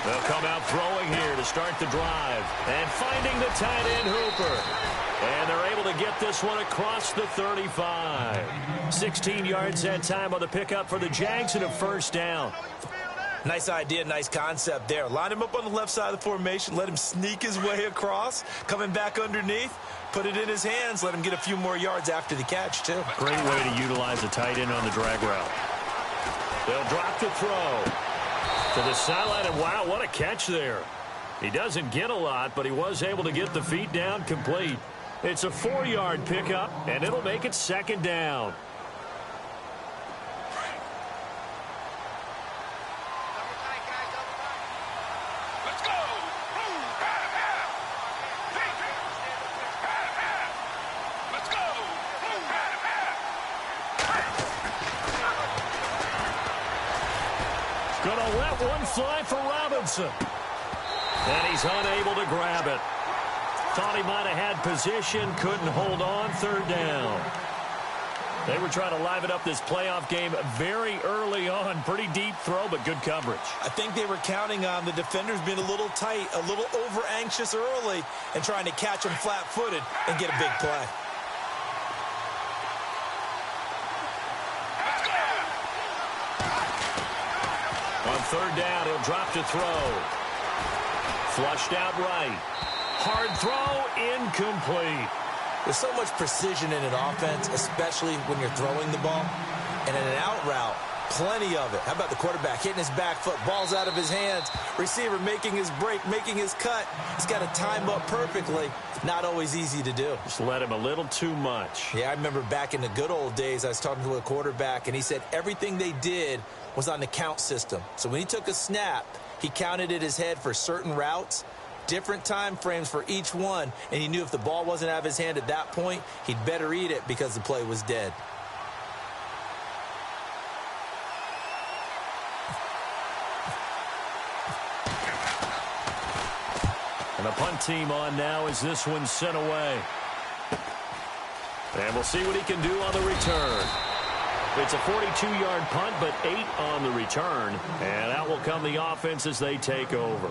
They'll come out throwing here to start the drive. And finding the tight end Hooper. And they're able to get this one across the 35. 16 yards that time on the pickup for the Jags and a first down. Nice idea, nice concept there. Line him up on the left side of the formation. Let him sneak his way across. Coming back underneath. Put it in his hands. Let him get a few more yards after the catch, too. Great way to utilize a tight end on the drag route. They'll drop the throw to the sideline, and wow, what a catch there. He doesn't get a lot, but he was able to get the feet down complete. It's a 4-yard pickup, and it'll make it second down. Let's go! Let's go! Gonna let one fly for Robinson. And he's unable to grab it. Thought he might have had position, couldn't hold on, third down. They were trying to liven up this playoff game very early on. Pretty deep throw, but good coverage. I think they were counting on the defenders being a little tight, a little over-anxious early, and trying to catch them flat-footed and get a big play. On third down, he'll drop to throw. Flushed out right. Hard throw, incomplete. There's so much precision in an offense, especially when you're throwing the ball. And in an out route, plenty of it. How about the quarterback hitting his back foot, ball's out of his hands, receiver making his break, making his cut. He's got to time up perfectly. Not always easy to do. Just let him a little too much. Yeah, I remember back in the good old days, I was talking to a quarterback, and he said everything they did was on the count system. So when he took a snap, he counted in his head for certain routes, different time frames for each one, and he knew if the ball wasn't out of his hand at that point, he'd better eat it because the play was dead. And the punt team on now as this one's sent away. And we'll see what he can do on the return. It's a 42-yard punt, but 8 on the return. And out will come the offense as they take over.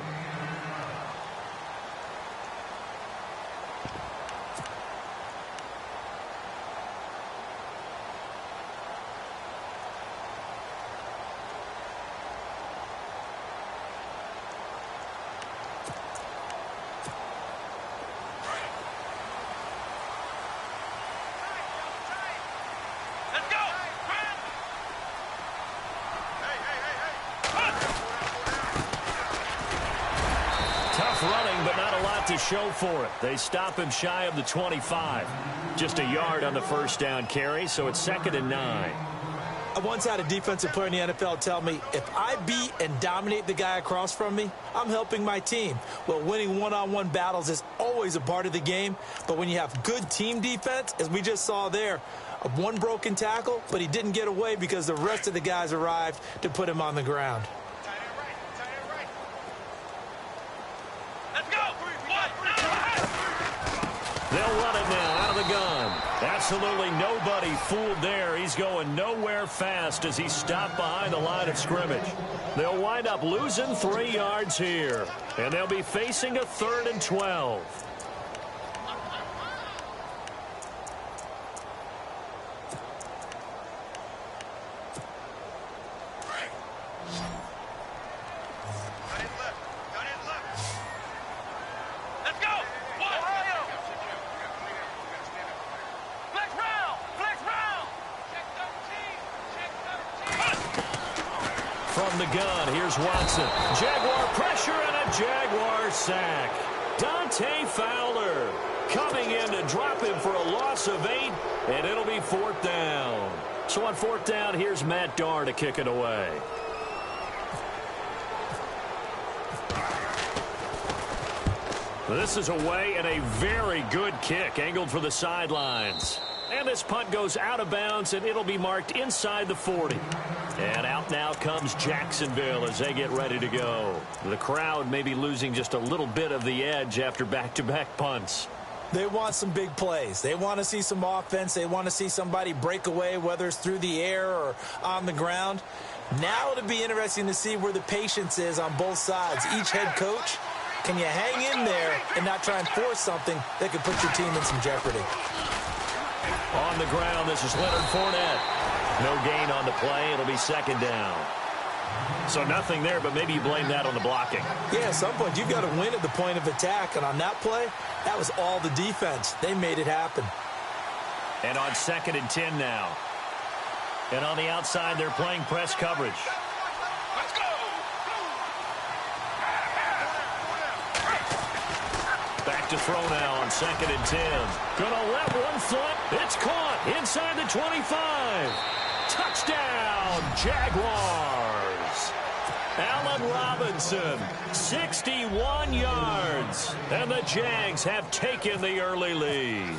Running, but not a lot to show for it. They stop him shy of the 25. Just a yard on the first down carry, so it's 2nd and 9. I once had a defensive player in the NFL tell me, if I beat and dominate the guy across from me, I'm helping my team. Well, winning one-on-one battles is always a part of the game, but when you have good team defense, as we just saw there, one broken tackle, but he didn't get away because the rest of the guys arrived to put him on the ground. They'll run it now out of the gun. Absolutely nobody fooled there. He's going nowhere fast as he's stopped behind the line of scrimmage. They'll wind up losing 3 yards here. And they'll be facing a 3rd and 12. From the gun, here's Watson. Jaguar pressure and a Jaguar sack. Dante Fowler coming in to drop him for a loss of 8, and it'll be 4th down. So on 4th down, here's Matt Darr to kick it away. This is away and a very good kick, angled for the sidelines. And this punt goes out of bounds, and it'll be marked inside the 40. And out now comes Jacksonville as they get ready to go. The crowd may be losing just a little bit of the edge after back-to-back punts. They want some big plays. They want to see some offense. They want to see somebody break away, whether it's through the air or on the ground. Now it'll be interesting to see where the patience is on both sides. Each head coach, can you hang in there and not try and force something that could put your team in some jeopardy? On the ground, this is Leonard Fournette. No gain on the play. It'll be second down. So nothing there, but maybe you blame that on the blocking. Yeah, at some point, you've got to win at the point of attack. And on that play, that was all the defense. They made it happen. And on 2nd and 10 now. And on the outside, they're playing press coverage. Let's go. Back to throw now on 2nd and 10. Gonna let one foot. It's caught inside the 25. Touchdown, Jaguars. Allen Robinson, 61 yards. And the Jags have taken the early lead.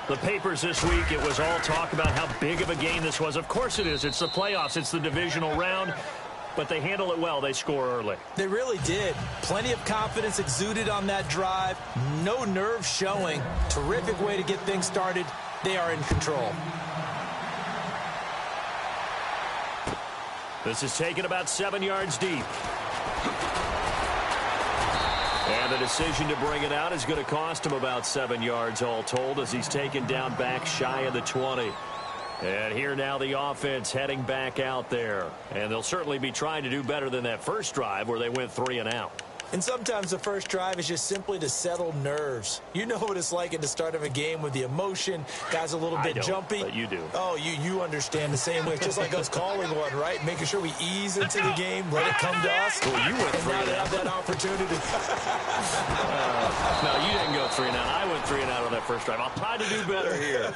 The papers this week, it was all talk about how big of a game this was. Of course it is. It's the playoffs. It's the divisional round. But they handle it well. They score early. They really did. Plenty of confidence exuded on that drive. No nerves showing. Terrific way to get things started. They are in control. This is taken about 7 yards deep. And the decision to bring it out is going to cost him about 7 yards all told as he's taken down back shy of the 20. And here now the offense heading back out there. And they'll certainly be trying to do better than that first drive where they went 3 and out. And sometimes the first drive is just simply to settle nerves. You know what it's like at the start of a game with the emotion. Guys a little bit jumpy. But you do. Oh, you understand the same way. It's just like us calling one, right? Making sure we ease into the game, let it come to us. Well, you went 3 and out. Have that opportunity. No, you didn't go 3 and out. I went 3 and out on that first drive. I'll try to do better here.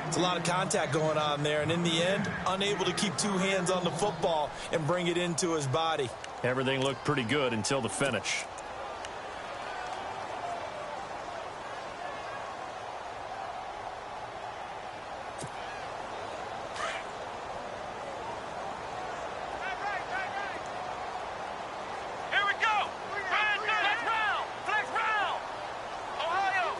It's a lot of contact going on there, and in the end, unable to keep 2 hands on the football and bring it into his body. Everything looked pretty good until the finish. Here we go. Flex round. Flex round. Ohio.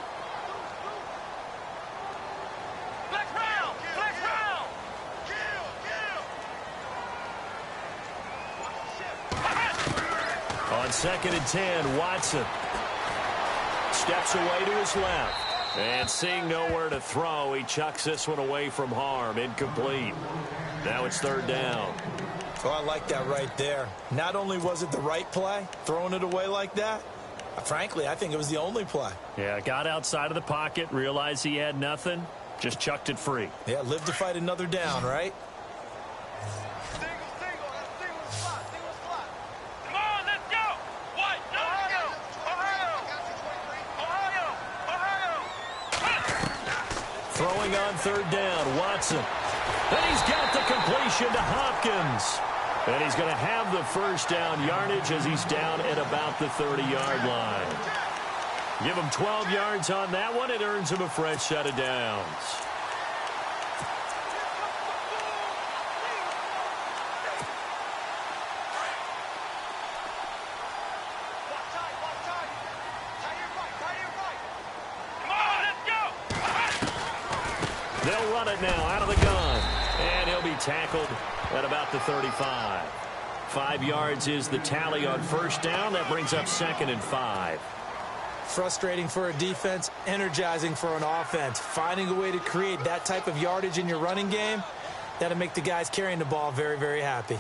Flex round. Flex round. On 2nd and 10, Watson steps away to his left. And seeing nowhere to throw, he chucks this one away from harm. Incomplete. Now it's 3rd down. Oh, I like that right there. Not only was it the right play, throwing it away like that, frankly, I think it was the only play. Yeah, got outside of the pocket, realized he had nothing, just chucked it free. Yeah, live to fight another down, right? Throwing on 3rd down, Watson. And he's got the completion to Hopkins. And he's going to have the first down yardage as he's down at about the 30-yard line. Give him 12 yards on that one. It earns him a fresh set of downs. They'll run it now out of the gun. And he'll be tackled at about the 35. 5 yards is the tally on first down. That brings up 2nd and 5. Frustrating for a defense, energizing for an offense. Finding a way to create that type of yardage in your running game, that'll make the guys carrying the ball very, very happy.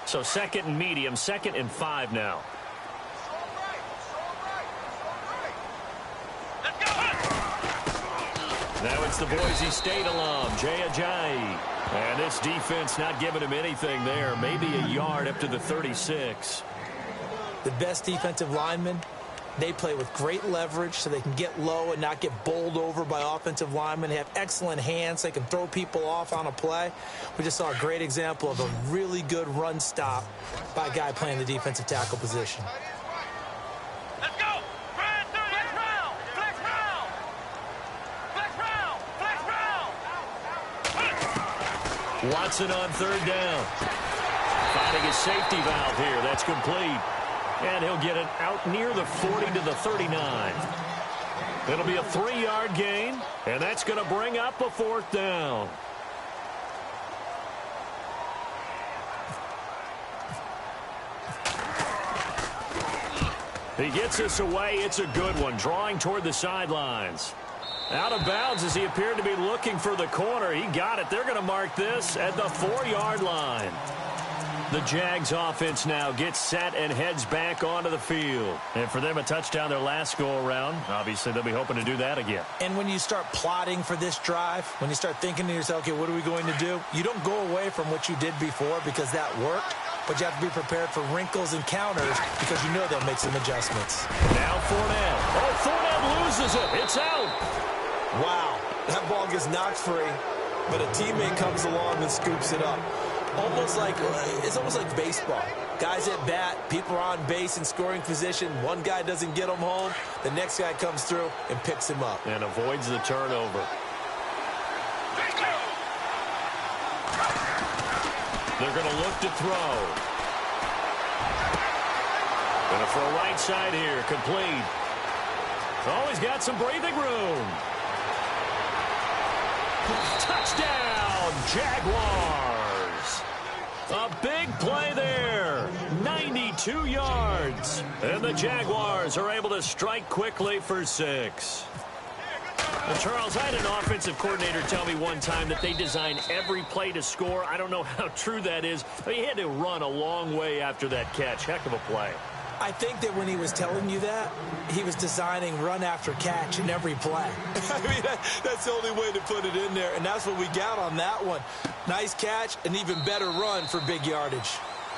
So 2nd and medium, 2nd and 5 now. Now it's the Boise State alum, Jay Ajayi. And this defense not giving him anything there. Maybe a yard up to the 36. The best defensive linemen, they play with great leverage so they can get low and not get bowled over by offensive linemen. They have excellent hands. They can throw people off on a play. We just saw a great example of a really good run stop by a guy playing the defensive tackle position. Let's go. Flex round. Flex round. Flex round. Flex round. Watson on 3rd down. Finding his safety valve here. That's complete. And he'll get it out near the 40 to the 39. It'll be a 3-yard gain, and that's going to bring up a 4th down. He gets this away. It's a good one, drawing toward the sidelines. Out of bounds as he appeared to be looking for the corner. He got it. They're going to mark this at the 4-yard line. The Jags offense now gets set and heads back onto the field. And for them, a touchdown their last go-around. Obviously, they'll be hoping to do that again. And when you start plotting for this drive, when you start thinking to yourself, okay, what are we going to do? You don't go away from what you did before because that worked. But you have to be prepared for wrinkles and counters because you know they'll make some adjustments. Now Fournette. Oh, Fournette loses it. It's out. Wow. That ball gets knocked free, but a teammate comes along and scoops it up. It's almost like baseball. Guys at bat, people are on base in scoring position. One guy doesn't get him home. The next guy comes through and picks him up. And avoids the turnover. They're going to look to throw. Going to throw right side here. Complete. Oh, he's got some breathing room. Touchdown, Jaguars. A big play there. 92 yards. And the Jaguars are able to strike quickly for 6. Well, Charles, I had an offensive coordinator tell me one time that they design every play to score. I don't know how true that is, but he had to run a long way after that catch. Heck of a play. I think that when he was telling you that, he was designing run after catch in every play. I mean, that's the only way to put it in there, and that's what we got on that one. Nice catch, an even better run for big yardage.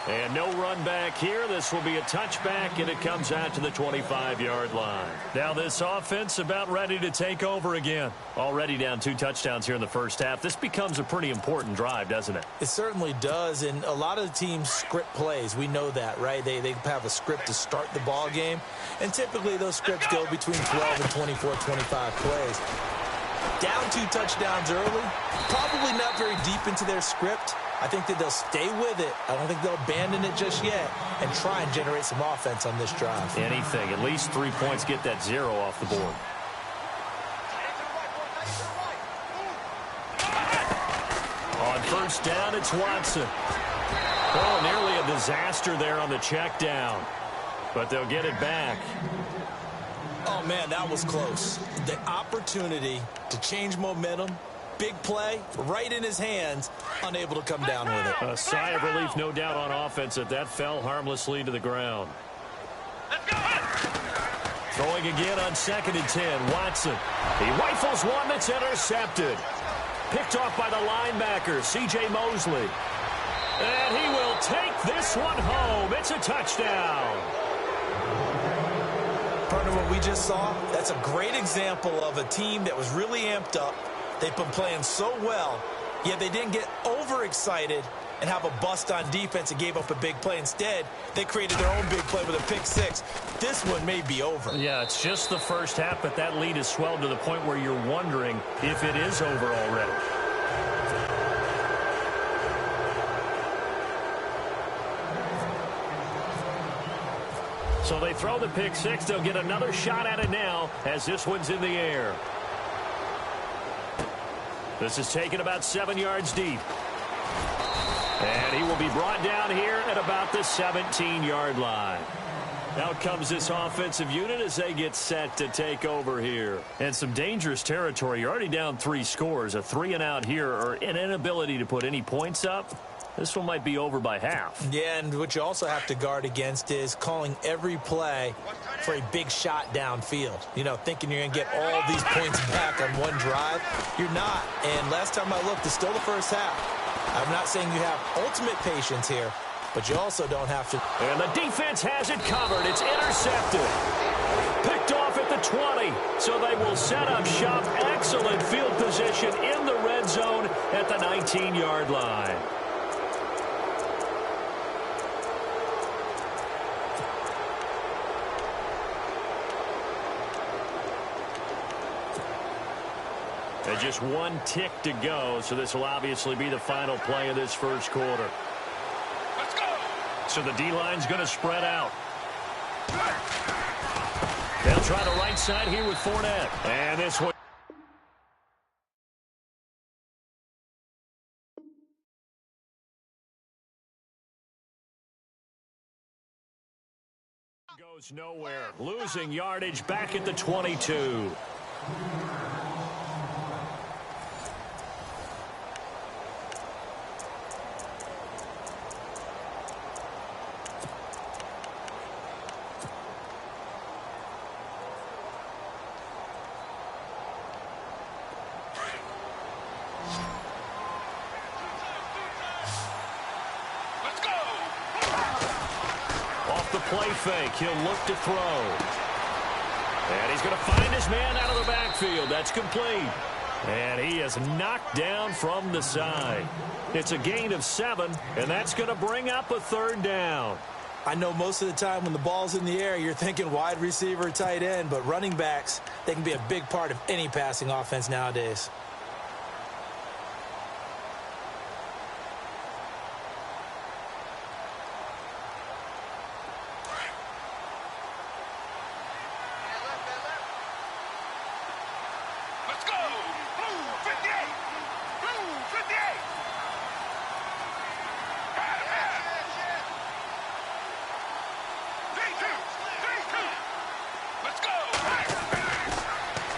And no run back here. This will be a touchback, and it comes out to the 25-yard line. Now this offense about ready to take over again. Already down 2 touchdowns here in the first half. This becomes a pretty important drive, doesn't it? It certainly does, and a lot of the teams script plays. We know that, right? They have a script to start the ball game, and typically those scripts go between 12 and 24, 25 plays. Down 2 touchdowns early, probably not very deep into their script. I think that they'll stay with it. I don't think they'll abandon it just yet and try and generate some offense on this drive. Anything. At least 3 points, get that 0 off the board. On first down, it's Watson. Oh, nearly a disaster there on the check down. But they'll get it back. Oh, man, that was close. The opportunity to change momentum. Big play, right in his hands, unable to come down with it. A sigh of relief, no doubt, on offense that fell harmlessly to the ground. Throwing again on 2nd and 10, Watson. He rifles one that's intercepted. Picked off by the linebacker, C.J. Mosley. And he will take this one home. It's a touchdown. Partner, what we just saw, that's a great example of a team that was really amped up. They've been playing so well, yet they didn't get overexcited and have a bust on defense and gave up a big play. Instead, they created their own big play with a pick 6. This one may be over. Yeah, it's just the first half, but that lead has swelled to the point where you're wondering if it is over already. So they throw the pick 6. They'll get another shot at it now as this one's in the air. This is taken about 7 yards deep. And he will be brought down here at about the 17-yard line. Out comes this offensive unit as they get set to take over here. And some dangerous territory. You're already down 3 scores. A 3-and-out here, or an inability to put any points up. This one might be over by half. Yeah, and what you also have to guard against is calling every play for a big shot downfield. You know, thinking you're going to get all these points back on one drive. You're not. And last time I looked, it's still the first half. I'm not saying you have ultimate patience here, but you also don't have to. And the defense has it covered. It's intercepted. Picked off at the 20. So they will set up shop. Excellent field position in the red zone at the 19-yard line. And just 1 tick to go, so this will obviously be the final play of this first quarter. Let's go. So the D-line's going to spread out. They'll try the right side here with Fournette. And this one goes nowhere. Losing yardage back at the 22. Play fake. He'll look to throw. And he's going to find his man out of the backfield. That's complete. And he is knocked down from the side. It's a gain of 7, and that's going to bring up a third down. I know most of the time when the ball's in the air, you're thinking wide receiver, tight end, but running backs, they can be a big part of any passing offense nowadays.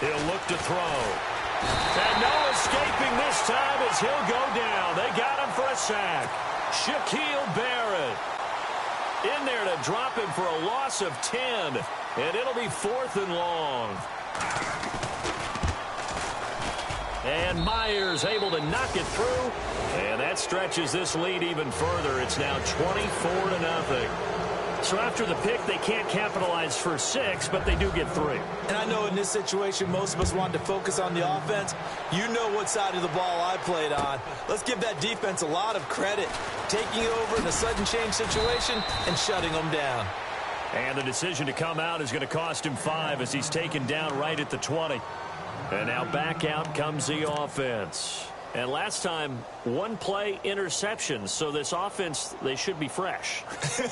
He'll look to throw. And no escaping this time as he'll go down. They got him for a sack. Shaquille Barrett in there to drop him for a loss of 10. And it'll be 4th and long. And Myers able to knock it through. And that stretches this lead even further. It's now 24-0. So after the pick, they can't capitalize for 6, but they do get 3. And I know in this situation, most of us wanted to focus on the offense. You know what side of the ball I played on. Let's give that defense a lot of credit, taking over in a sudden change situation and shutting them down. And the decision to come out is going to cost him 5 as he's taken down right at the 20. And now back out comes the offense. And last time, 1 play interception. So this offense, they should be fresh.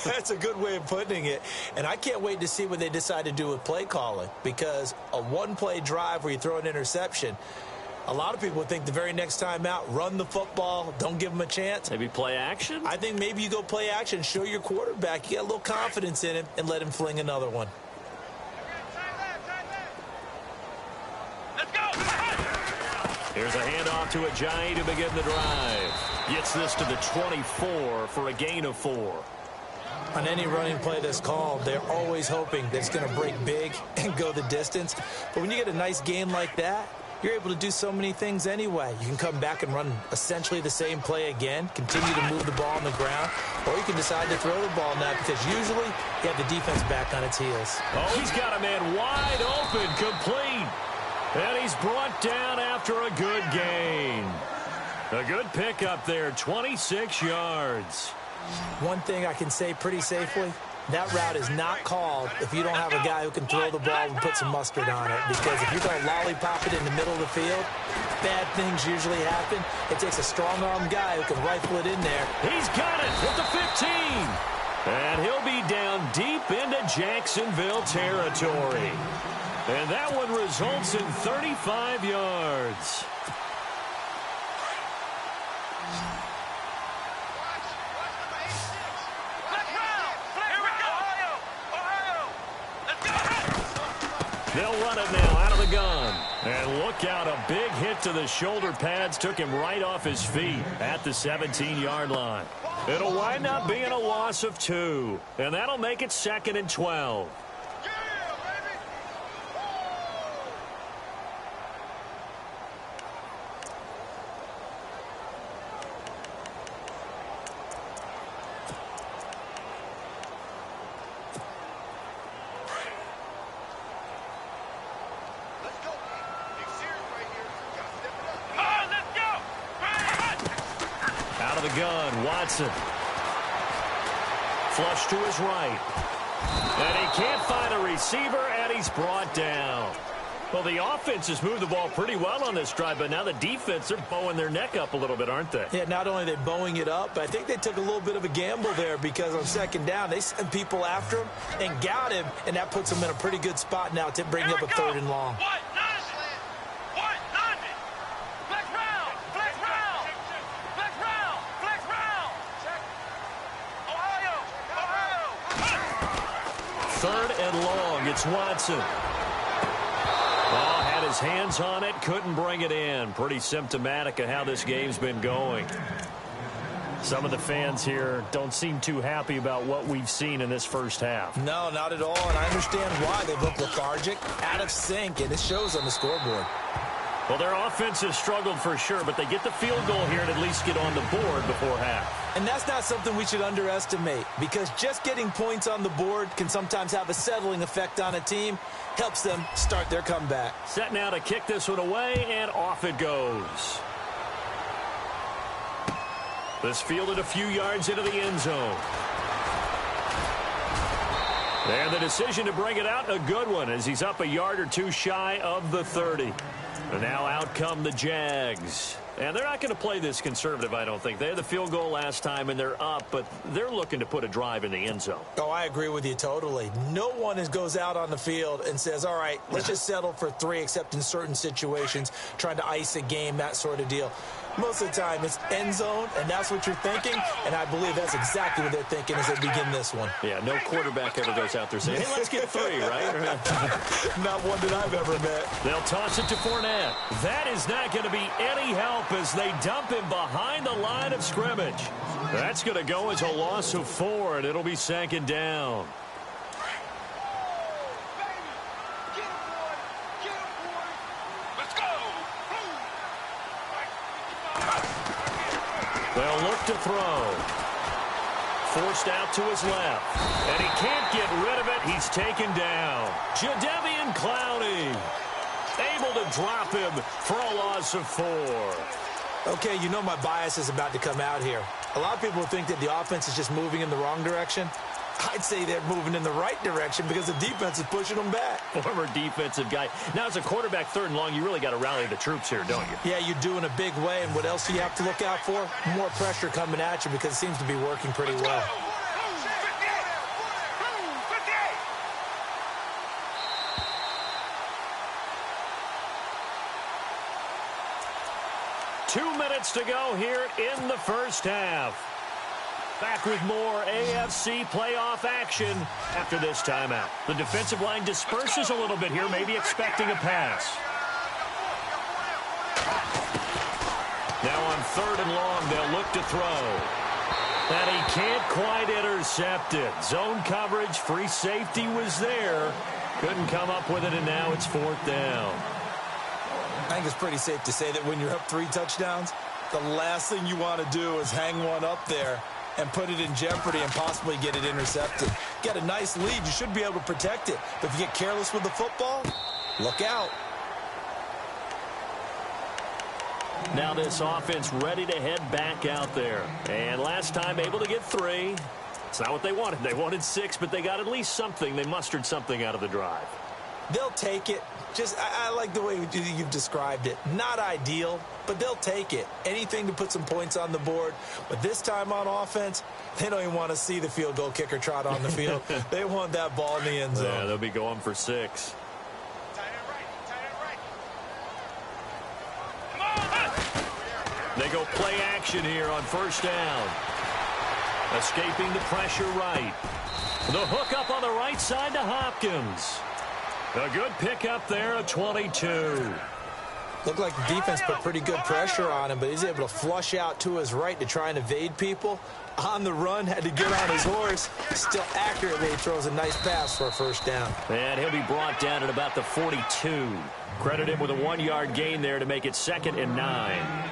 That's a good way of putting it. And I can't wait to see what they decide to do with play calling. Because a 1-play drive where you throw an interception, a lot of people would think the very next time out, run the football, don't give them a chance. Maybe play action? I think maybe you go play action, show your quarterback you got a little confidence in him, and let him fling another one. Here's a handoff to Ajayi to begin the drive. Gets this to the 24 for a gain of 4. On any running play that's called, they're always hoping that it's going to break big and go the distance. But when you get a nice game like that, you're able to do so many things anyway. You can come back and run essentially the same play again, continue to move the ball on the ground, or you can decide to throw the ball now because usually you have the defense back on its heels. Oh, he's got a man wide open, complete. And he's brought down after a good gain. A good pickup there, 26 yards. One thing I can say pretty safely, that route is not called if you don't have a guy who can throw the ball and put some mustard on it. Because if you're going to lollipop it in the middle of the field, bad things usually happen. It takes a strong-arm guy who can rifle it in there. He's got it with the 15. And he'll be down deep into Jacksonville territory. And that one results in 35 yards. They'll run it now out of the gun. And look out, a big hit to the shoulder pads took him right off his feet at the 17-yard line. It'll wind up being a loss of 2. And that'll make it 2nd and 12. The gun, Watson. Flush to his right. And he can't find a receiver, and he's brought down. Well, the offense has moved the ball pretty well on this drive, but now the defense, they're bowing their neck up a little bit, aren't they? Yeah, not only are they bowing it up, but I think they took a little bit of a gamble there because on second down, they sent people after him and got him, and that puts them in a pretty good spot now to bring up a third and long. Third and long, it's Watson. Oh, had his hands on it, couldn't bring it in. Pretty symptomatic of how this game's been going. Some of the fans here don't seem too happy about what we've seen in this first half. No, not at all, and I understand why. They look lethargic, out of sync, and it shows on the scoreboard. Well, their offense has struggled for sure, but they get the field goal here and at least get on the board before half. And that's not something we should underestimate because just getting points on the board can sometimes have a settling effect on a team. Helps them start their comeback. Set now to kick this one away, and off it goes. This fielded a few yards into the end zone. And the decision to bring it out, a good one, as he's up a yard or two shy of the 30. And now out come the Jags. And they're not going to play this conservative, I don't think. They had the field goal last time, and they're up, but they're looking to put a drive in the end zone. Oh, I agree with you totally. No one goes out on the field and says, all right, let's just settle for 3, except in certain situations, trying to ice a game, that sort of deal. Most of the time, it's end zone, and that's what you're thinking, and I believe that's exactly what they're thinking as they begin this one. Yeah, no quarterback ever goes out there saying, hey, let's get 3, right? Not one that I've ever met. They'll toss it to Fournette. That is not going to be any help as they dump him behind the line of scrimmage. That's going to go as a loss of 4, and it'll be second down. They'll look to throw. Forced out to his left. And he can't get rid of it. He's taken down. Jadeveon Clowney able to drop him for a loss of 4. Okay, you know my bias is about to come out here. A lot of people think that the offense is just moving in the wrong direction. I'd say they're moving in the right direction because the defense is pushing them back. Former defensive guy. Now, as a quarterback, third and long, you really got to rally the troops here, don't you? Yeah, you do in a big way. And what else do you have to look out for? More pressure coming at you because it seems to be working pretty well. Two minutes to go here in the first half. Back with more AFC playoff action after this timeout. The defensive line disperses a little bit here, maybe expecting a pass. Now on third and long, they'll look to throw. And he can't quite intercept it. Zone coverage, free safety was there. Couldn't come up with it, and now it's fourth down. I think it's pretty safe to say that when you're up 3 touchdowns, the last thing you want to do is hang one up there and put it in jeopardy and possibly get it intercepted. Get a nice lead, you should be able to protect it. But if you get careless with the football, look out. Now this offense ready to head back out there. And last time able to get 3. It's not what they wanted. They wanted 6, but they got at least something. They mustered something out of the drive. They'll take it. I like the way you've described it. Not ideal, but they'll take it. Anything to put some points on the board. But this time on offense, they don't even want to see the field goal kicker trot on the field. They want that ball in the end zone. Yeah, they'll be going for 6. They go play action here on first down. Escaping the pressure right. The hook up on the right side to Hopkins. A good pickup there at 22. Looked like the defense put pretty good pressure on him, but he's able to flush out to his right to try and evade people. On the run, had to get on his horse. Still accurately throws a nice pass for a first down. And he'll be brought down at about the 42. Credit him with a 1-yard gain there to make it 2nd and 9.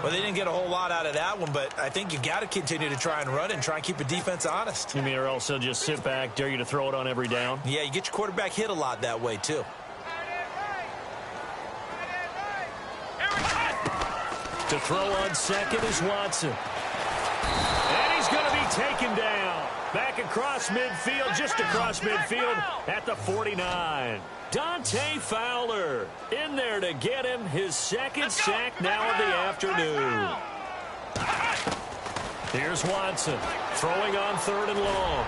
Well, they didn't get a whole lot out of that one, but I think you got to continue to try and run and try and keep the defense honest. You mean, or else they'll just sit back, dare you to throw it on every down? Yeah, you get your quarterback hit a lot that way, too. To throw on second is Watson. And he's going to be taken down. Back across midfield, just across midfield at the 49. Dante Fowler in there to get him his second sack now of the afternoon. Here's Watson throwing on 3rd and long.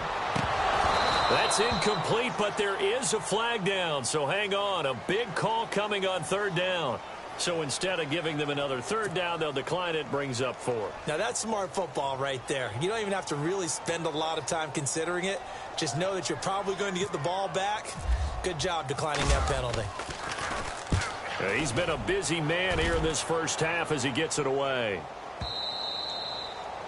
That's incomplete, but there is a flag down, so hang on. A big call coming on 3rd down. So instead of giving them another 3rd down, they'll decline it, brings up 4. Now, that's smart football right there. You don't even have to really spend a lot of time considering it. Just know that you're probably going to get the ball back. Good job declining that penalty. He's been a busy man here in this first half as he gets it away.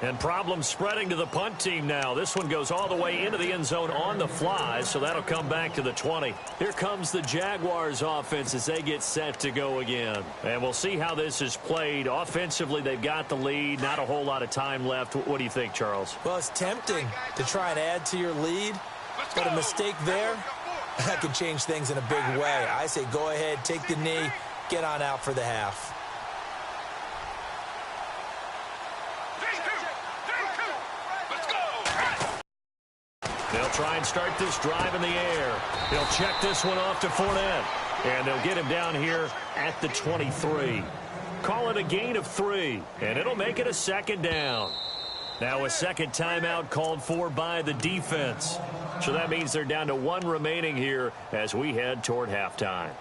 And problems spreading to the punt team now. This one goes all the way into the end zone on the fly, so that'll come back to the 20. Here comes the Jaguars offense as they get set to go again. And we'll see how this is played. Offensively, they've got the lead. Not a whole lot of time left. What do you think, Charles? Well, it's tempting to try and add to your lead, but a mistake there, that could change things in a big way. I say go ahead, take the knee, get on out for the half. They'll try and start this drive in the air. They'll check this one off to Fournette. And they'll get him down here at the 23. Call it a gain of 3. And it'll make it a 2nd down. Now a second timeout called for by the defense. So that means they're down to 1 remaining here as we head toward halftime.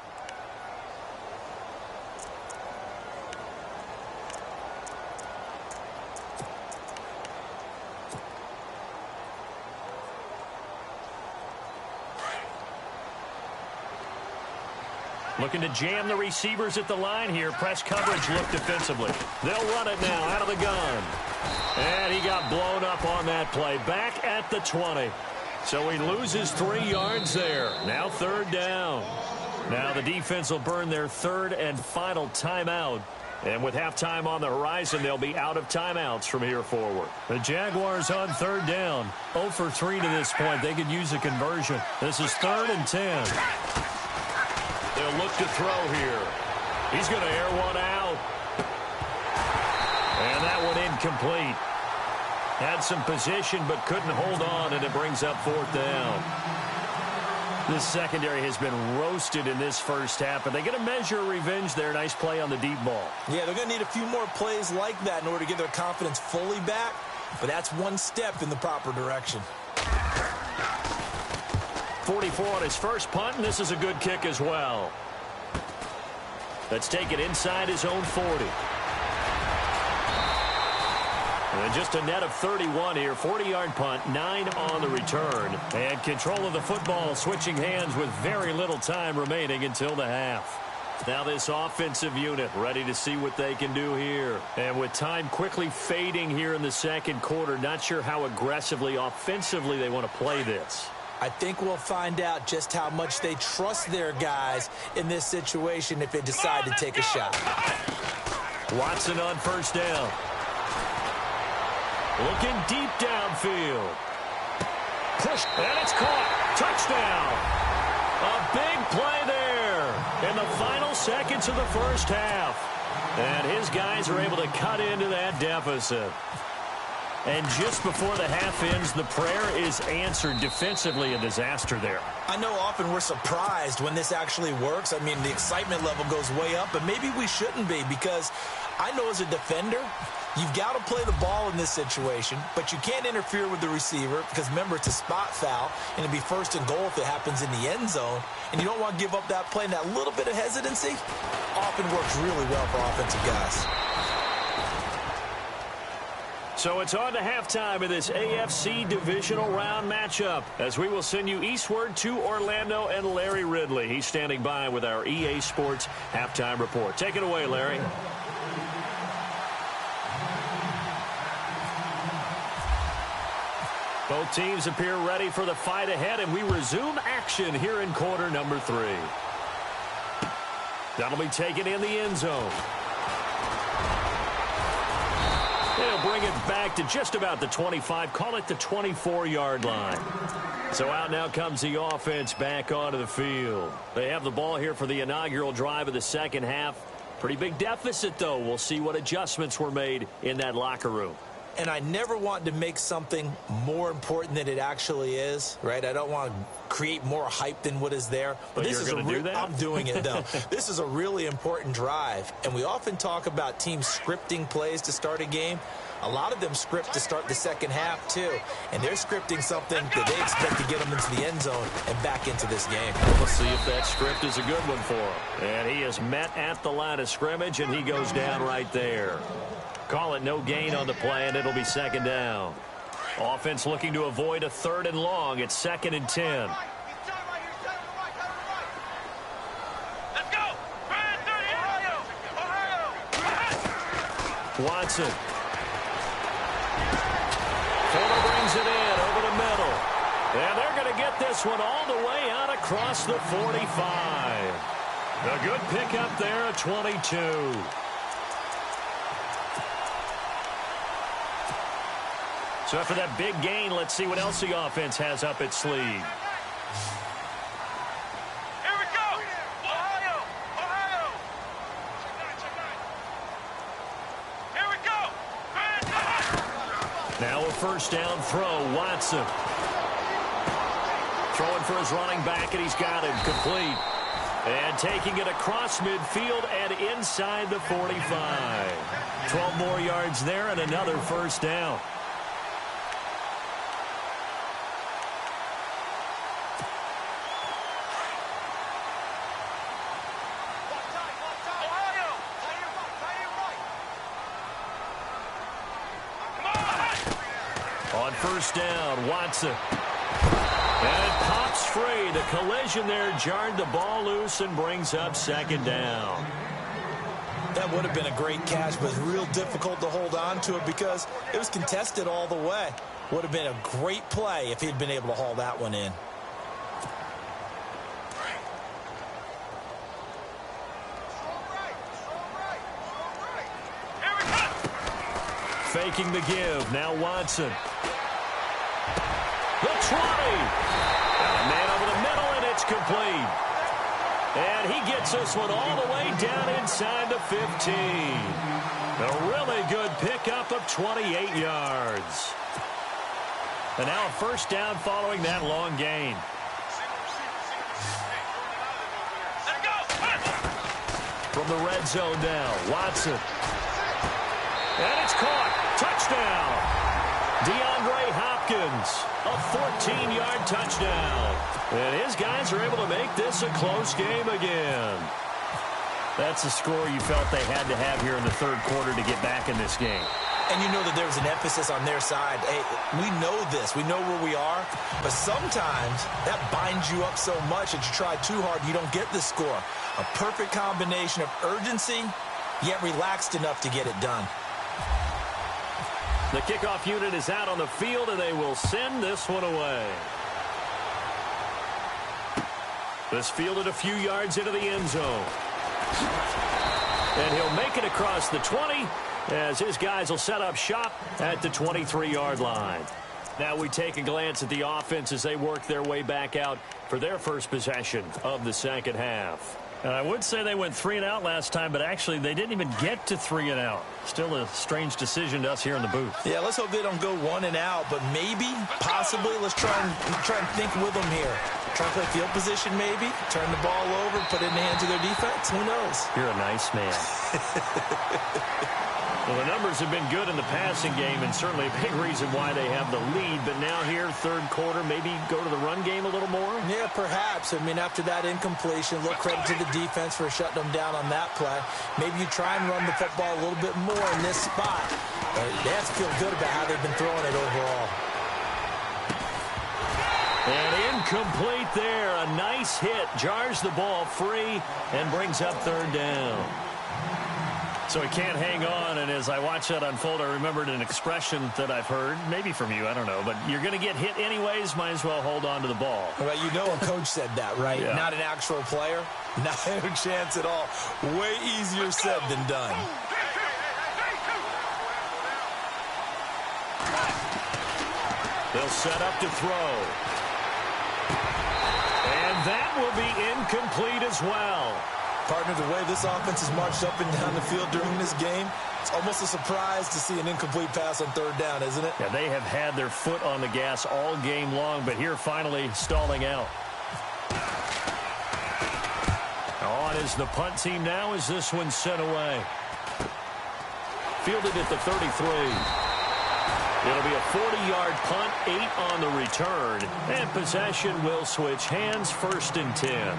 Looking to jam the receivers at the line here. Press coverage look defensively. They'll run it now out of the gun. And he got blown up on that play. Back at the 20. So he loses 3 yards there. Now 3rd down. Now the defense will burn their 3rd and final timeout. And with halftime on the horizon, they'll be out of timeouts from here forward. The Jaguars on 3rd down. 0 for 3 to this point. They could use a conversion. This is 3rd and 10. They'll look to throw here. He's going to air one out. And that one incomplete. Had some position but couldn't hold on, and it brings up 4th down. This secondary has been roasted in this first half, but they get a measure of revenge there. Nice play on the deep ball. Yeah, they're going to need a few more plays like that in order to get their confidence fully back, but that's one step in the proper direction. 44 on his first punt, and this is a good kick as well. Let's take it inside his own 40. And just a net of 31 here. 40-yard punt, 9 on the return. And control of the football switching hands with very little time remaining until the half. Now this offensive unit ready to see what they can do here. And with time quickly fading here in the second quarter, not sure how aggressively, offensively they want to play this. I think we'll find out just how much they trust their guys in this situation if they decide to take a shot. Watson on 1st down. Looking deep downfield. Push, and it's caught. Touchdown. A big play there in the final seconds of the first half. And his guys are able to cut into that deficit. And just before the half ends, the prayer is answered. Defensively, a disaster there. I know often we're surprised when this actually works. I mean, the excitement level goes way up, but maybe we shouldn't be, because I know as a defender, you've got to play the ball in this situation, but you can't interfere with the receiver because, remember, it's a spot foul, and it'd be 1st and goal if it happens in the end zone, and you don't want to give up that play. And that little bit of hesitancy often works really well for offensive guys. So it's on to halftime of this AFC divisional round matchup as we will send you eastward to Orlando and Larry Ridley. He's standing by with our EA Sports halftime report. Take it away, Larry. Both teams appear ready for the fight ahead, and we resume action here in quarter number 3. That'll be taken in the end zone. They'll bring it back to just about the 25, call it the 24-yard line. So out now comes the offense back onto the field. They have the ball here for the inaugural drive of the second half. Pretty big deficit, though. We'll see what adjustments were made in that locker room. and I never want to make something more important than it actually is, right? I don't want to create more hype than what is there. But this you're is going to do that? I'm doing it, though. This is a really important drive, and we often talk about teams scripting plays to start a game. A lot of them script to start the second half, too. And they're scripting something that they expect to get them into the end zone and back into this game. We'll see if that script is a good one for him. And he is met at the line of scrimmage, and he goes down right there. Call it no gain on the play, and it'll be second down. Offense looking to avoid a 3rd and long. It's 2nd and 10. Let's go! Ryan 30, Ohio! Watson. Fuller brings it in over the middle. And they're going to get this one all the way out across the 45. A good pickup there at 22. So after that big gain, let's see what else the offense has up its sleeve. Here we go! Ohio! Ohio! Here we go! Now a first down throw, Watson. Throwing for his running back, and he's got him complete. And taking it across midfield and inside the 45. 12 more yards there and another first down. On first down, Watson. And it pops free. The collision there jarred the ball loose and brings up second down. That would have been a great catch, but it's real difficult to hold on to it because it was contested all the way. Would have been a great play if he'd been able to haul that one in. Faking the give. Now Watson. The 20. Got a man over the middle, and it's complete. And he gets this one all the way down inside the 15. A really good pickup of 28 yards. And now a first down following that long gain. From the red zone now, Watson. And it's caught. Touchdown. DeAndre Hopkins, a 14-yard touchdown. And his guys are able to make this a close game again. That's a score you felt they had to have here in the third quarter to get back in this game. And you know that there was an emphasis on their side. Hey, we know this. We know where we are. But sometimes that binds you up so much that you try too hard, you don't get the score. A perfect combination of urgency, yet relaxed enough to get it done. The kickoff unit is out on the field, and they will send this one away. This fielded a few yards into the end zone. And he'll make it across the 20 as his guys will set up shop at the 23-yard line. Now we take a glance at the offense as they work their way back out for their first possession of the second half. I would say they went 3 and out last time, but actually they didn't even get to 3 and out. Still a strange decision to us here in the booth. Yeah, let's hope they don't go 1 and out, but maybe, possibly, let's try and think with them here. Try and play field position maybe, turn the ball over, put it in the hands of their defense. Who knows? You're a nice man. Well, the numbers have been good in the passing game, and certainly a big reason why they have the lead. But now here, third quarter, maybe go to the run game a little more? Yeah, perhaps. I mean, after that incompletion, a little credit to the defense for shutting them down on that play. Maybe you try and run the football a little bit more in this spot. They have to feel good about how they've been throwing it overall. And incomplete there. A nice hit. Jars the ball free and brings up third down. So he can't hang on, and as I watch that unfold, I remembered an expression that I've heard, maybe from you, I don't know, but you're going to get hit anyways, might as well hold on to the ball. Well, you know a coach said that, right? Yeah. Not an actual player. Not a chance at all. Way easier said than done. They'll set up to throw. And that will be incomplete as well. Partner, the way this offense has marched up and down the field during this game, it's almost a surprise to see an incomplete pass on third down, isn't it? Yeah, they have had their foot on the gas all game long, but here finally stalling out. On is the punt team now as this one's sent away. Fielded at the 33. It'll be a 40-yard punt, 8 on the return, and possession will switch hands, 1st and 10.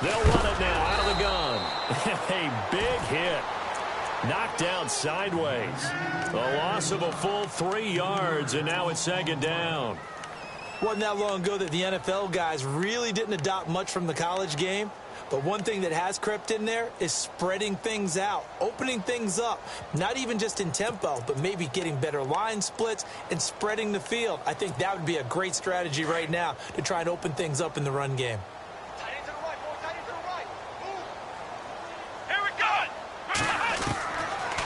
They'll run it now out of the gun. A big hit. Knocked down sideways. The loss of a full 3 yards, and now it's 2nd down. Wasn't that long ago that the NFL guys really didn't adopt much from the college game. But one thing that has crept in there is spreading things out, opening things up, not even just in tempo, but maybe getting better line splits and spreading the field. I think that would be a great strategy right now to try and open things up in the run game.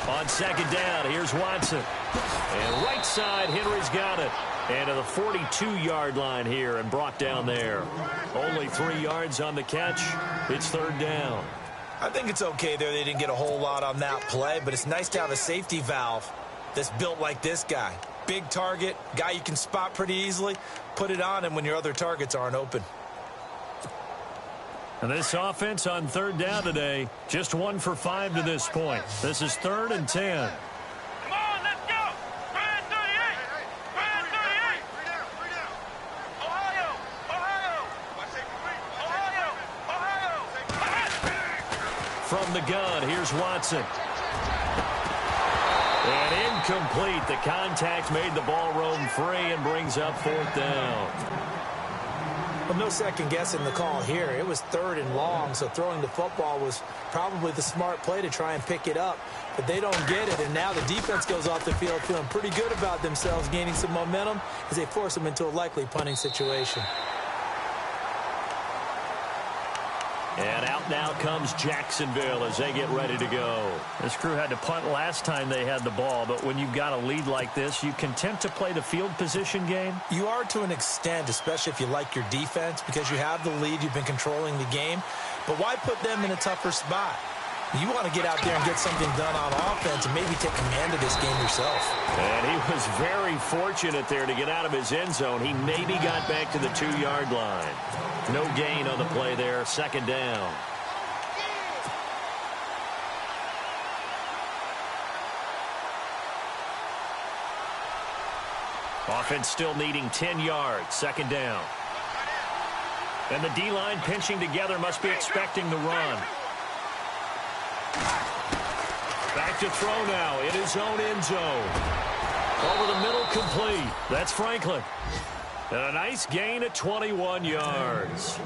On 2nd down, here's Watson. And right side, Henry's got it. And to the 42-yard line here and brought down there. Only 3 yards on the catch. It's 3rd down. I think it's okay there. They didn't get a whole lot on that play, but it's nice to have a safety valve that's built like this guy. Big target, guy you can spot pretty easily. Put it on him when your other targets aren't open. And this offense on 3rd down today, just 1 for 5 to this point. This is 3rd and 10. Come on, let's go. Brand 38. Brand 38. Ohio. From the gun, here's Watson. And incomplete. The contact made the ball roam free and brings up 4th down. Well, no second guessing the call here. It was 3rd and long, so throwing the football was probably the smart play to try and pick it up. But they don't get it, and now the defense goes off the field feeling pretty good about themselves, gaining some momentum as they force them into a likely punting situation. And out now comes Jacksonville as they get ready to go. This crew had to punt last time they had the ball, but when you've got a lead like this, you content to play the field position game? You are to an extent, especially if you like your defense, because you have the lead, you've been controlling the game. But why put them in a tougher spot? You want to get out there and get something done on offense and maybe take command of this game yourself. And he was very fortunate there to get out of his end zone. He maybe got back to the 2-yard line. No gain on the play there, 2nd down. Offense still needing 10 yards, 2nd down. And the D-line pinching together must be expecting the run. Back to throw now in his own end zone. Over the middle, complete. That's Franklin. And a nice gain at 21 yards.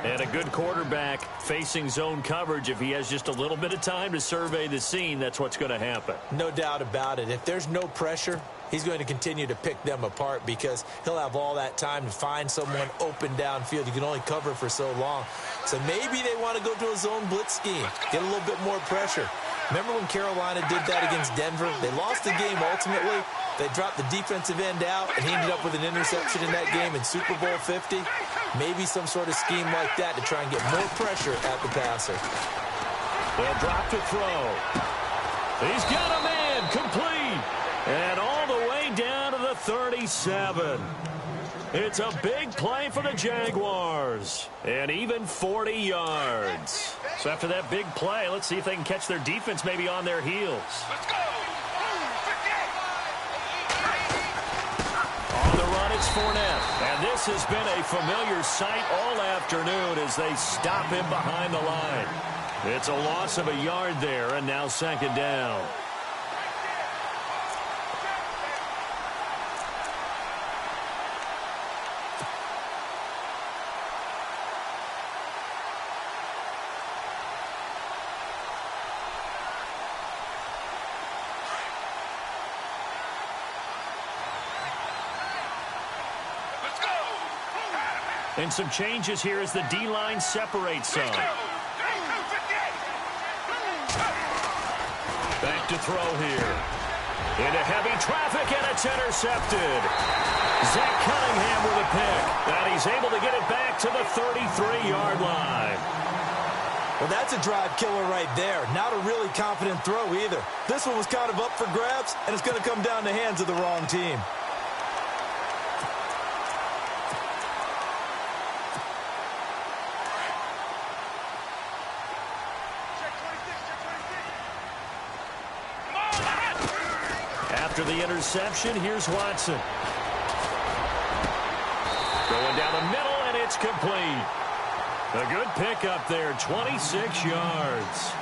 And a good quarterback facing zone coverage. If he has just a little bit of time to survey the scene, that's what's going to happen. No doubt about it. If there's no pressure, he's going to continue to pick them apart because he'll have all that time to find someone open downfield. You can only cover for so long. So maybe they want to go to a zone blitz scheme, get a little bit more pressure. Remember when Carolina did that against Denver? They lost the game ultimately. They dropped the defensive end out, and he ended up with an interception in that game in Super Bowl 50. Maybe some sort of scheme like that to try and get more pressure at the passer. They'll drop to throw. He's got a man, complete. And all the way down to the 37. It's a big play for the Jaguars. And even 40 yards. So after that big play, let's see if they can catch their defense maybe on their heels. Let's go. On the run, it's Fournette. And this has been a familiar sight all afternoon as they stop him behind the line. It's a loss of a yard there, and now 2nd down. And some changes here as the D-line separates some. Back to throw here. Into heavy traffic, and it's intercepted. Zach Cunningham with a pick. And he's able to get it back to the 33-yard line. Well, that's a drive killer right there. Not a really confident throw either. This one was kind of up for grabs, and it's going to come down the hands of the wrong team. After the interception, here's Watson. Going down the middle, and it's complete. A good pick up there, 26 yards.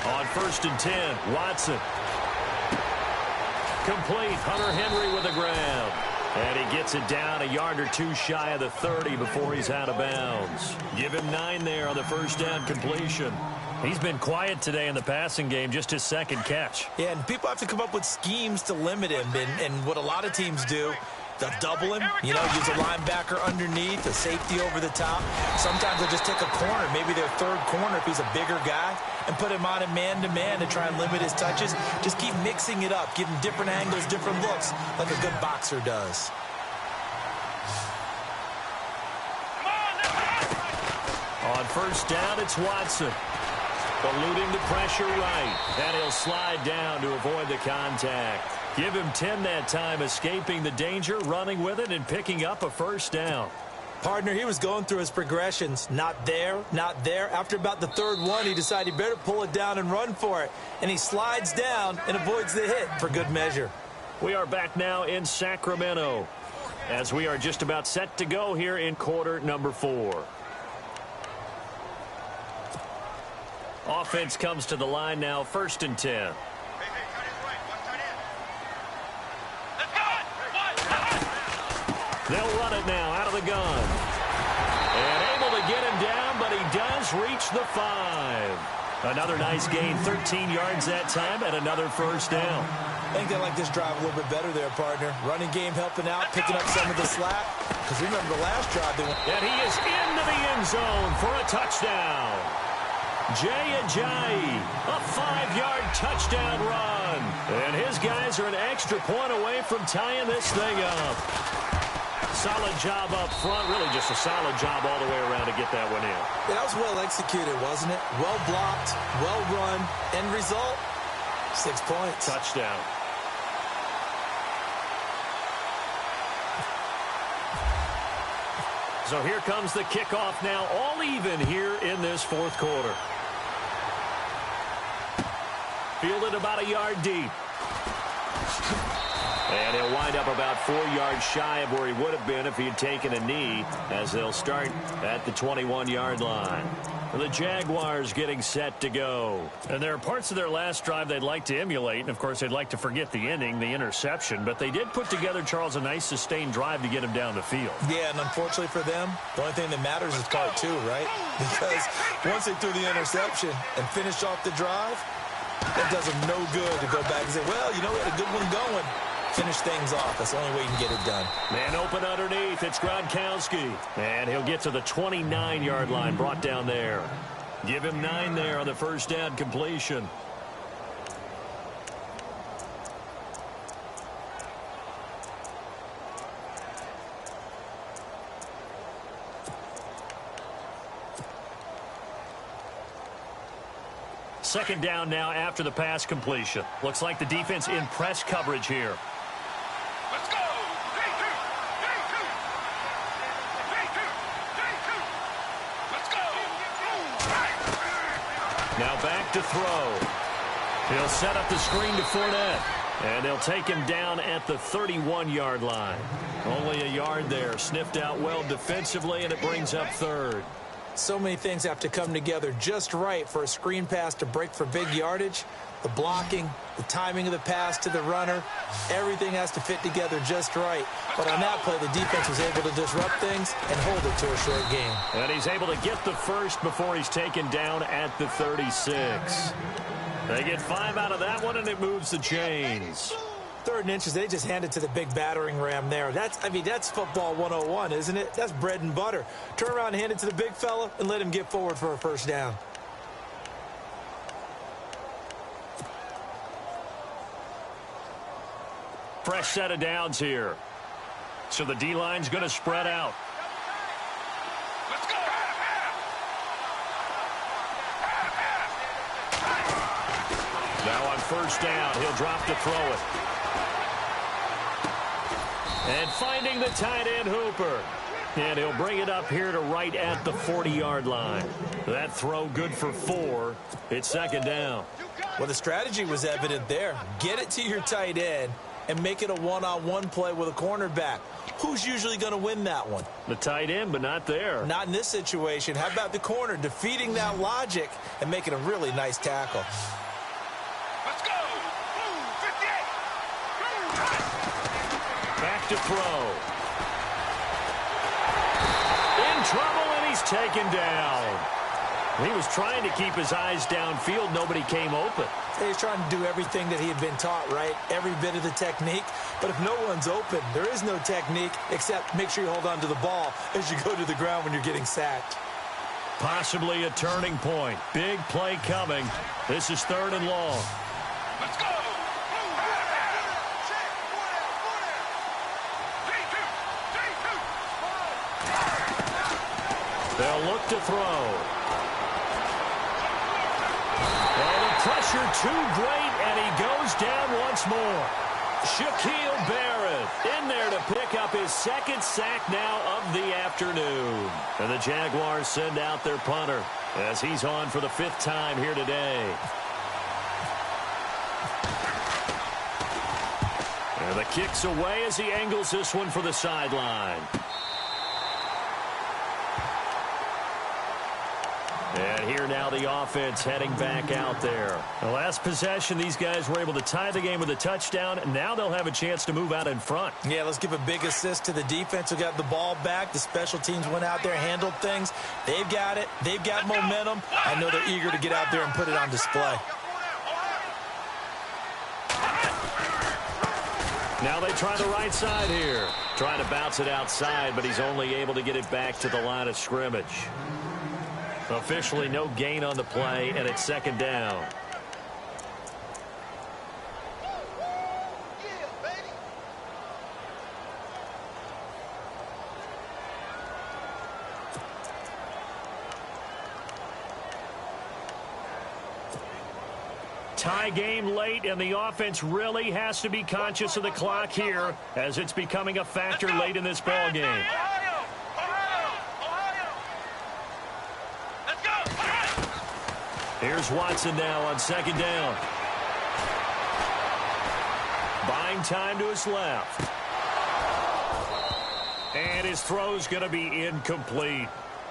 On 1st and 10, Watson. Complete. Hunter Henry with a grab. And he gets it down a yard or two shy of the 30 before he's out of bounds. Give him 9 there on the first down completion. He's been quiet today in the passing game, just his second catch. Yeah, and people have to come up with schemes to limit him. And what a lot of teams do, they'll double him, use a linebacker underneath, a safety over the top. Sometimes they'll just take a corner, maybe their third corner if he's a bigger guy, and put him on a man-to-man to try and limit his touches. Just keep mixing it up, give him different angles, different looks, like a good boxer does. On first down, it's Watson. Eluding the pressure right. And he'll slide down to avoid the contact. Give him 10 that time, escaping the danger, running with it, and picking up a first down. Partner, he was going through his progressions. Not there, not there. After about the third one, he decided he better pull it down and run for it. And he slides down and avoids the hit for good measure. We are back now in Sacramento as we are just about set to go here in quarter number 4. Offense comes to the line now, 1st and 10. They'll run it now out of the gun. And able to get him down, but he does reach the 5. Another nice gain, 13 yards that time, and another first down. I think they like this drive a little bit better there, partner. Running game helping out, picking up some of the slack. Because remember the last drive they went. And he is into the end zone for a touchdown. Jay Ajayi, a 5-yard touchdown run. And his guys are an extra point away from tying this thing up. Solid job up front, really just a solid job all the way around to get that one in. Yeah, that was well executed, wasn't it? Well blocked, well run. End result, 6 points. Touchdown. So here comes the kickoff now, all even here in this fourth quarter. Fielded about a yard deep. And he'll wind up about 4 yards shy of where he would have been if he had taken a knee, as they'll start at the 21-yard line. The Jaguars getting set to go. And there are parts of their last drive they'd like to emulate, and of course they'd like to forget the ending, the interception, but they did put together, Charles, a nice sustained drive to get him down the field. Yeah, and unfortunately for them, the only thing that matters is part 2, right? Because once they threw the interception and finished off the drive, that does them no good to go back and say, well, we had a good one going. Finish things off. That's the only way you can get it done. Man open underneath. It's Gronkowski. And he'll get to the 29-yard line, brought down there. Give him 9 there on the first down completion. Second down now after the pass completion. Looks like the defense in press coverage here. Let's go! Let's go! Now back to throw. He'll set up the screen to Fournette. And they'll take him down at the 31-yard line. Only a yard there. Sniffed out well defensively, and it brings up 3rd. So many things have to come together just right for a screen pass to break for big yardage. The blocking, the timing of the pass to the runner, everything has to fit together just right. But on that play, the defense was able to disrupt things and hold it to a short game. And he's able to get the first before he's taken down at the 36. They get 5 out of that one, and it moves the chains. 3rd and inches, they just hand it to the big battering ram there. That's football 101, isn't it? That's bread and butter. Turn around and hand it to the big fella and let him get forward for a first down. Fresh set of downs here. So the D-line's going to spread out. Let's go. Now on first down, he'll drop to throw it. And finding the tight end, Hooper. And he'll bring it up here to right at the 40-yard line. That throw good for 4. It's 2nd down. Well, the strategy was evident there. Get it to your tight end and make it a one-on-one play with a cornerback. Who's usually going to win that one? The tight end, but not there. Not in this situation. How about the corner defeating that logic and making a really nice tackle? Let's go. 58. Back to throw. In trouble, and he's taken down. He was trying to keep his eyes downfield. Nobody came open. He's trying to do everything that he had been taught, right? Every bit of the technique. But if no one's open, there is no technique except make sure you hold on to the ball as you go to the ground when you're getting sacked. Possibly a turning point. Big play coming. This is 3rd and long. Let's go. They'll look to throw. And the pressure too great, and he goes down once more. Shaquille Barrett in there to pick up his 2nd sack now of the afternoon. And the Jaguars send out their punter as he's on for the 5th time here today. And the kick's away as he angles this one for the sideline. And here now the offense heading back out there. The last possession, these guys were able to tie the game with a touchdown, and now they'll have a chance to move out in front. Yeah, let's give a big assist to the defense who got the ball back. The special teams went out there, handled things. They've got it. They've got momentum. I know they're eager to get out there and put it on display. Now they try the right side here. Trying to bounce it outside, but he's only able to get it back to the line of scrimmage. Officially no gain on the play, and it's 2nd down. Tie game late, and the offense really has to be conscious of the clock here as it's becoming a factor late in this ball game. Here's Watson now on 2nd down. Buying time to his left. And his throw's going to be incomplete.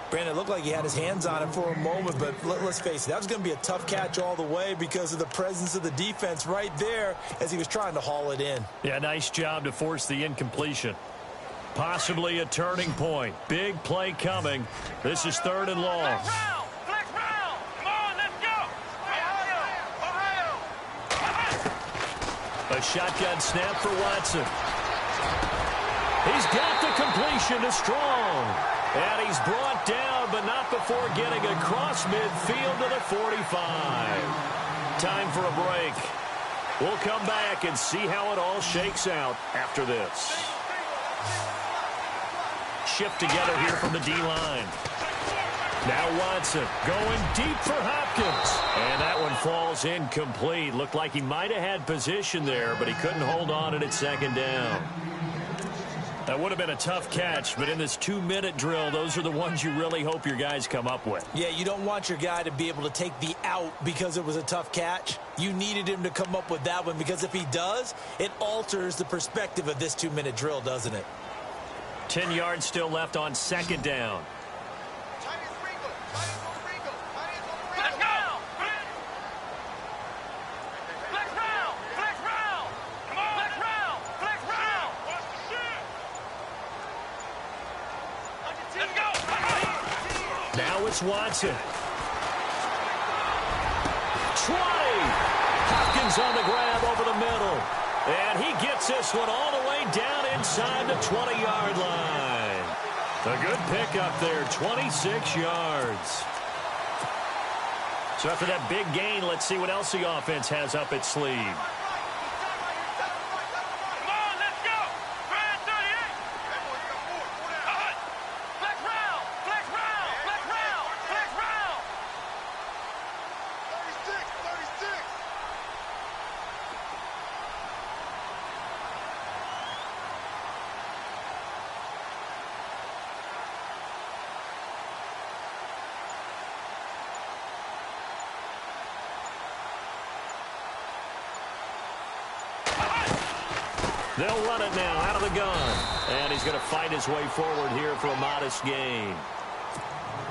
Brandon, it looked like he had his hands on it for a moment, but let's face it, that was going to be a tough catch all the way because of the presence of the defense right there as he was trying to haul it in. Yeah, nice job to force the incompletion. Possibly a turning point. Big play coming. This is 3rd and long. A shotgun snap for Watson. He's got the completion to Strong. And he's brought down, but not before getting across midfield to the 45. Time for a break. We'll come back and see how it all shakes out after this. Shift together here from the D-line. Now Watson going deep for Hopkins. And that one falls incomplete. Looked like he might have had position there, but he couldn't hold on at 2nd down. That would have been a tough catch, but in this 2-minute drill, those are the ones you really hope your guys come up with. Yeah, you don't want your guy to be able to take the out because it was a tough catch. You needed him to come up with that one because if he does, it alters the perspective of this 2-minute drill, doesn't it? 10 yards still left on 2nd down. Now it's Watson. 20. Hopkins on the grab over the middle. And he gets this one all the way down inside the 20-yard line. A good pickup there, 26 yards. So after that big gain, let's see what else the offense has up its sleeve. They'll run it now out of the gun. And he's going to fight his way forward here for a modest gain.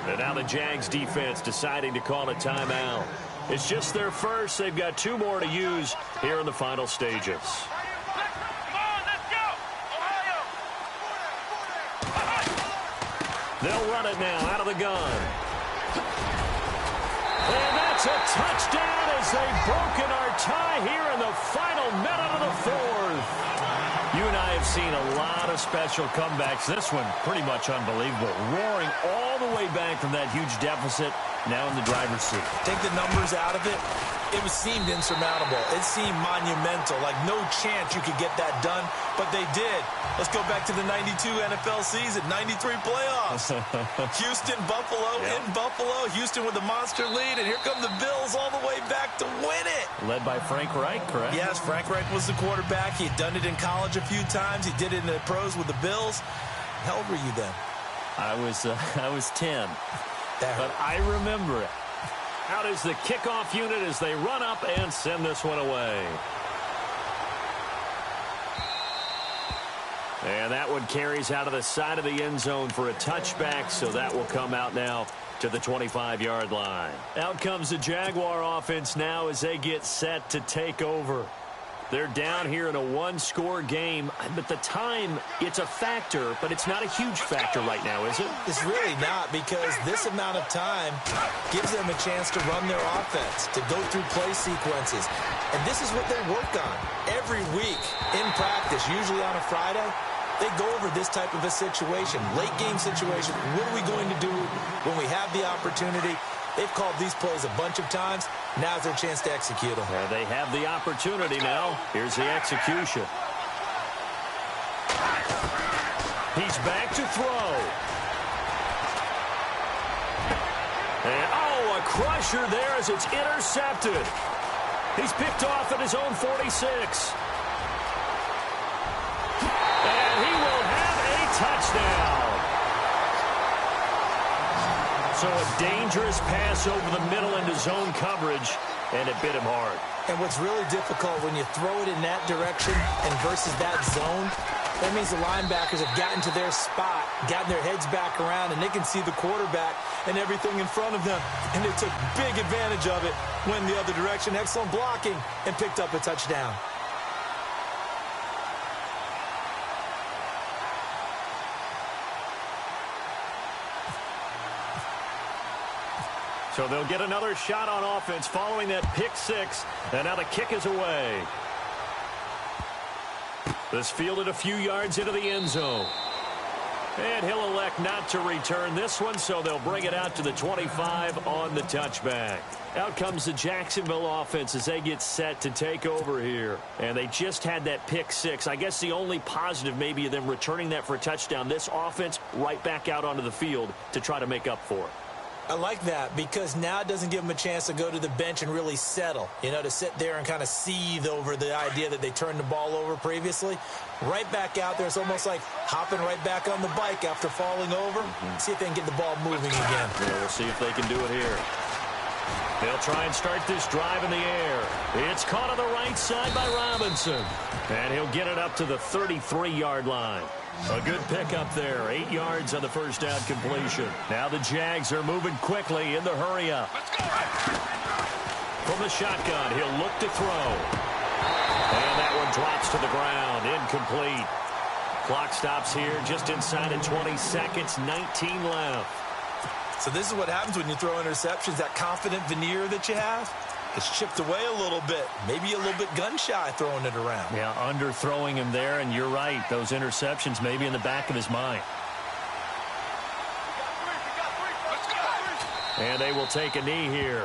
And now the Jags defense deciding to call a timeout. It's just their first. They've got 2 more to use here in the final stages. They'll run it now out of the gun. And that's a touchdown as they've broken our tie here in the final minute of the 4th. You and I have seen a lot of special comebacks. This one pretty much unbelievable. Roaring all the way back from that huge deficit, now in the driver's seat. Take the numbers out of it. It seemed insurmountable. It seemed monumental, like no chance you could get that done, but they did. Let's go back to the 92 NFL season, 93 playoffs. Houston, Buffalo, in Buffalo. Houston with the monster lead, and here come the Bills all the way back to win it. Led by Frank Reich, correct? Yes, Frank Reich was the quarterback. He had done it in college a few times. He did it in the pros with the Bills. How old were you then? I was 10, but I remember it. Out is the kickoff unit as they run up and send this one away. And that one carries out of the side of the end zone for a touchback, so that will come out now to the 25-yard line. Out comes the Jaguar offense now as they get set to take over. They're down here in a 1-score game, but the time, it's a factor, but it's not a huge factor right now, is it? It's really not, because this amount of time gives them a chance to run their offense, to go through play sequences. And this is what they work on every week in practice, usually on a Friday. They go over this type of a situation, late game situation. What are we going to do when we have the opportunity? They've called these plays a bunch of times. Now's their chance to execute them. They have the opportunity now. Here's the execution. He's back to throw. And, a crusher there as it's intercepted. He's picked off at his own 46. And he will have a touchdown. So a dangerous pass over the middle into zone coverage, and it bit him hard. And what's really difficult when you throw it in that direction and versus that zone, that means the linebackers have gotten to their spot, gotten their heads back around, and they can see the quarterback and everything in front of them. And they took big advantage of it, went the other direction, excellent blocking, and picked up a touchdown. So they'll get another shot on offense following that pick 6, and now the kick is away. This fielded a few yards into the end zone. And he'll elect not to return this one, so they'll bring it out to the 25 on the touchback. Out comes the Jacksonville offense as they get set to take over here. And they just had that pick 6. I guess the only positive maybe of them returning that for a touchdown. This offense right back out onto the field to try to make up for it. I like that because now it doesn't give them a chance to go to the bench and really settle, to sit there and kind of seethe over the idea that they turned the ball over previously. Right back out there, it's almost like hopping right back on the bike after falling over. See if they can get the ball moving again. Yeah, we'll see if they can do it here. They'll try and start this drive in the air. It's caught on the right side by Robinson. And he'll get it up to the 33-yard line. A good pickup there. 8 yards on the first down completion. Now the Jags are moving quickly in the hurry-up. From the shotgun, he'll look to throw. And that one drops to the ground. Incomplete. Clock stops here just inside of 20 seconds. 19 left. So this is what happens when you throw interceptions. That confident veneer that you have, it's chipped away a little bit. Maybe a little bit gun-shy throwing it around. Yeah, underthrowing him there, and you're right. Those interceptions may be in the back of his mind. And they will take a knee here.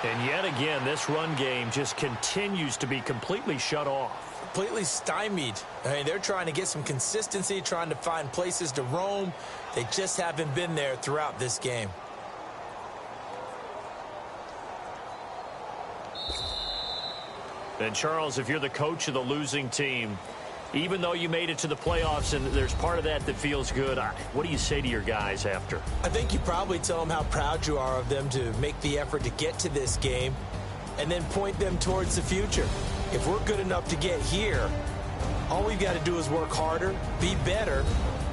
And yet again, this run game just continues to be completely shut off. Completely stymied. I mean, they're trying to get some consistency, trying to find places to roam. They just haven't been there throughout this game. And Charles, if you're the coach of the losing team, even though you made it to the playoffs and there's part of that that feels good, what do you say to your guys after? I think you probably tell them how proud you are of them to make the effort to get to this game and then point them towards the future. If we're good enough to get here, all we've got to do is work harder, be better,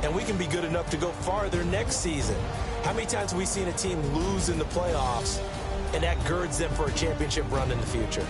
and we can be good enough to go farther next season. How many times have we seen a team lose in the playoffs, and that girds them for a championship run in the future?